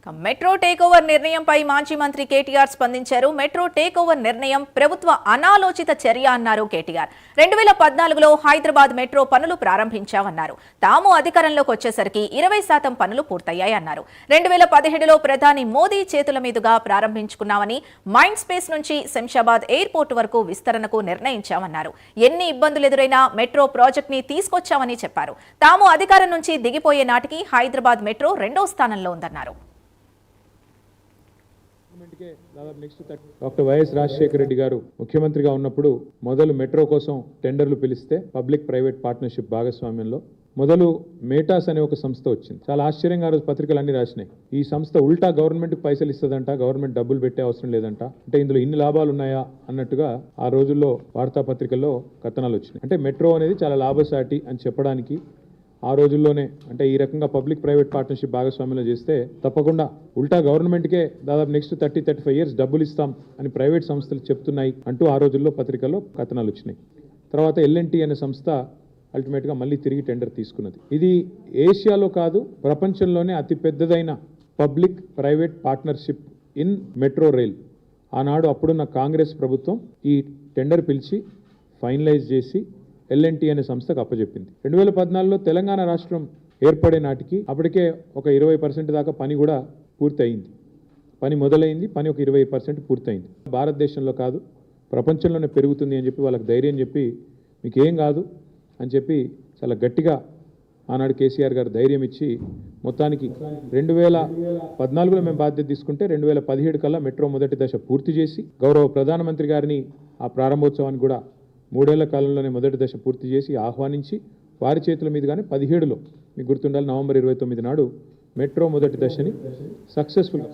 Metro take over నిర్ణయంపై మాజీ మంత్రి కేటీఆర్ స్పందించారు. మెట్రో టేక్ ఓవర్ నిర్ణయం ప్రభుత్వ అనాలోచిత చర్య అన్నారు కేటీఆర్. 2014లో హైదరాబాద్ మెట్రో పనులు ప్రారంభించామన్నారు. తాము అధికారంలోకి వచ్చేసరికి 20% పనులు పూర్తయ్యాయన్నారు. 2017లో ప్రధాని మోదీ చేతుల మీదుగా ప్రారంభించుకున్నామని, మైండ్ స్పేస్ నుంచి శంషాబాద్ ఎయిర్పోర్ట్ వరకు విస్తరణకు నిర్ణయించామన్నారు. ఎన్ని ఇబ్బందులు ఎదురైనా మెట్రో ప్రాజెక్ట్ ని తీసుకొచ్చామని చెప్పారు. తాము అధికారం నుంచి దిగిపోయే నాటికి హైదరాబాద్ మెట్రో 2వ స్థానంలో ఉందన్నారు. డాక్టర్ వైఎస్ రాజశేఖర రెడ్డి గారు ముఖ్యమంత్రిగా ఉన్నప్పుడు మొదలు మెట్రో కోసం టెండర్లు పిలిస్తే పబ్లిక్ ప్రైవేట్ పార్ట్నర్షిప్ భాగస్వామ్యంలో మొదలు మేటాస్ అనే ఒక సంస్థ వచ్చింది. చాలా ఆశ్చర్యంగా ఆ రోజు పత్రికలు అన్ని రాసినాయి. ఈ సంస్థ ఉల్టా గవర్నమెంట్ పైసలు ఇస్తుందంట, గవర్నమెంట్ డబ్బులు పెట్టే అవసరం లేదంట, అంటే ఇందులో ఇన్ని లాభాలు ఉన్నాయా అన్నట్టుగా ఆ రోజుల్లో వార్తాపత్రికల్లో కథనాలు వచ్చినాయి. అంటే మెట్రో అనేది చాలా లాభసాటి అని చెప్పడానికి ఆ రోజుల్లోనే, అంటే ఈ రకంగా పబ్లిక్ ప్రైవేట్ పార్ట్నర్షిప్ భాగస్వామ్యంలో చేస్తే తప్పకుండా ఉల్టా గవర్నమెంట్కే దాదాపు నెక్స్ట్ 30-35 ఇయర్స్ డబ్బులు ఇస్తాం అని ప్రైవేట్ సంస్థలు చెప్తున్నాయి అంటూ ఆ రోజుల్లో పత్రికల్లో కథనాలు వచ్చినాయి. తర్వాత L&T అనే సంస్థ అల్టిమేట్గా మళ్ళీ తిరిగి టెండర్ తీసుకున్నది. ఇది ఏషియాలో కాదు, ప్రపంచంలోనే అతి పెద్దదైన public private partnership in metro rail. ఆనాడు అప్పుడున్న కాంగ్రెస్ ప్రభుత్వం ఈ టెండర్ పిలిచి ఫైనలైజ్ చేసి L&T అనే సంస్థకు అప్పచెప్పింది. 2014లో తెలంగాణ రాష్ట్రం ఏర్పడే నాటికి అప్పటికే ఒక 20% దాకా పని కూడా పూర్తి అయింది. పని మొదలైంది, పని ఒక 20% పూర్తయింది. భారతదేశంలో కాదు, ప్రపంచంలోనే పెరుగుతుంది అని చెప్పి వాళ్ళకి ధైర్యం చెప్పి, మీకు ఏం కాదు అని చెప్పి చాలా గట్టిగా ఆనాడు కేసీఆర్ గారు ధైర్యం ఇచ్చి మొత్తానికి 2014లో మేము బాధ్యత తీసుకుంటే 2017 కల్లా మెట్రో మొదటి దశ పూర్తి చేసి గౌరవ ప్రధానమంత్రి గారిని ఆ ప్రారంభోత్సవానికి కూడా 3 ఏళ్ల కాలంలోనే మొదటి దశ పూర్తి చేసి ఆహ్వానించి వారి చేతుల మీదుగానే 17లో మీకు గుర్తుండాలి, నవంబర్ 29 నాడు మెట్రో మొదటి దశని సక్సెస్ఫుల్